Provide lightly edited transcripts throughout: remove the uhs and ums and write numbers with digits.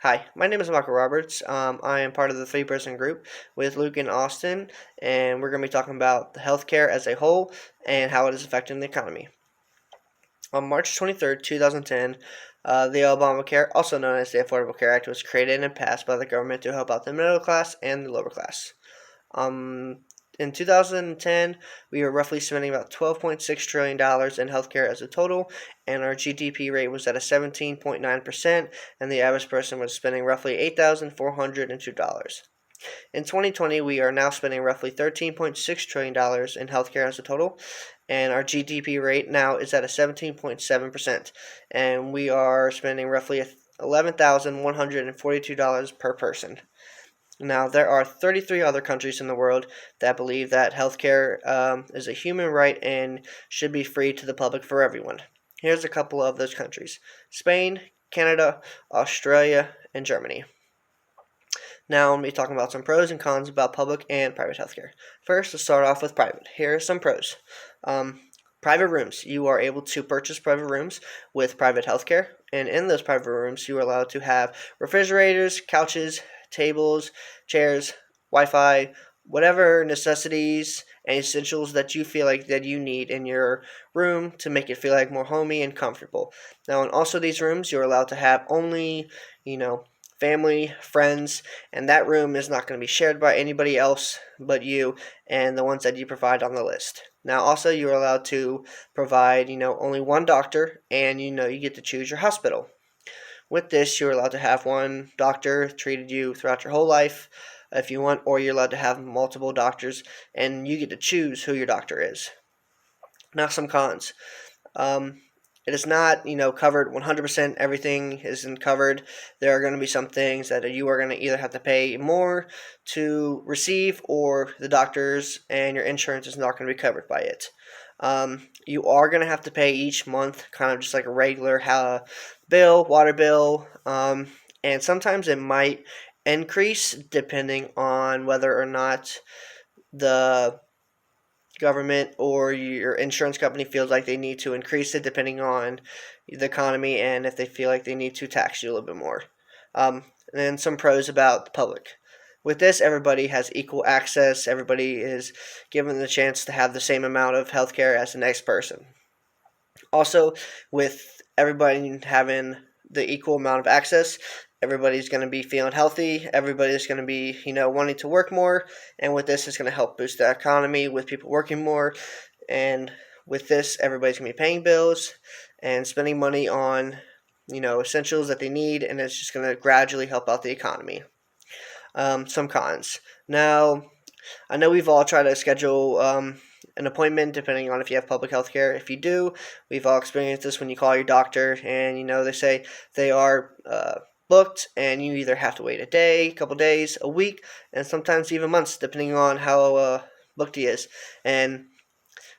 Hi, my name is Michael Roberts. I am part of the three-person group with Luke and Austin, and we're going to be talking about the healthcare as a whole and how it is affecting the economy. On March 23rd, 2010, the Obamacare, also known as the Affordable Care Act, was created and passed by the government to help out the middle class and the lower class. In 2010, we were roughly spending about $12.6 trillion in healthcare as a total, and our GDP rate was at a 17.9%, and the average person was spending roughly $8,402. In 2020, we are now spending roughly $13.6 trillion in healthcare as a total, and our GDP rate now is at a 17.7%, and we are spending roughly $11,142 per person. Now, there are 33 other countries in the world that believe that healthcare is a human right and should be free to the public for everyone. Here's a couple of those countries: Spain, Canada, Australia, and Germany. Now, I'm going to be talking about some pros and cons about public and private healthcare. First, let's start off with private. Here are some pros. Private rooms. You are able to purchase private rooms with private healthcare, and in those private rooms, you are allowed to have refrigerators, couches, tables, chairs, Wi-Fi, whatever necessities and essentials that you feel like that you need in your room to make it feel like more homey and comfortable. Now, in also these rooms, you're allowed to have only, family, friends, and that room is not going to be shared by anybody else but you and the ones that you provide on the list. Now, also, you're allowed to provide, only one doctor, and you get to choose your hospital. With this, you're allowed to have one doctor treated you throughout your whole life if you want, or you're allowed to have multiple doctors, and you get to choose who your doctor is. Now, some cons. It is not, covered 100%. Everything isn't covered. There are going to be some things that you are going to either have to pay more to receive, or the doctors and your insurance is not going to be covered by it. You are going to have to pay each month, kind of just like a regular bill, water bill, and sometimes it might increase depending on whether or not the government or your insurance company feels like they need to increase it, depending on the economy and if they feel like they need to tax you a little bit more. And then some pros about the public. With this, everybody has equal access. Everybody is given the chance to have the same amount of health care as the next person. Also, with everybody having the equal amount of access, everybody's going to be feeling healthy. Everybody's going to be, wanting to work more. And with this, it's going to help boost the economy with people working more. And with this, everybody's going to be paying bills and spending money on, essentials that they need. And it's just going to gradually help out the economy. Some cons. Now, I know we've all tried to schedule an appointment depending on if you have public health care. If you do, we've all experienced this when you call your doctor and, they say they are booked, and you either have to wait a day, a couple days, a week, and sometimes even months, depending on how booked he is. And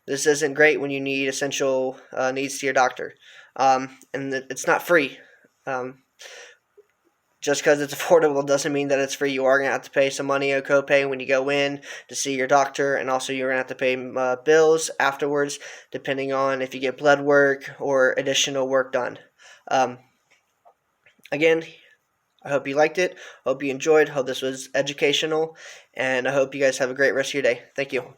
this isn't great when you need essential needs to your doctor. And it's not free. Just because it's affordable doesn't mean that it's free. You are going to have to pay some money, a copay, when you go in to see your doctor, and also you're going to have to pay bills afterwards, depending on if you get blood work or additional work done. Again, I hope you liked it. Hope you enjoyed. Hope this was educational, and I hope you guys have a great rest of your day. Thank you.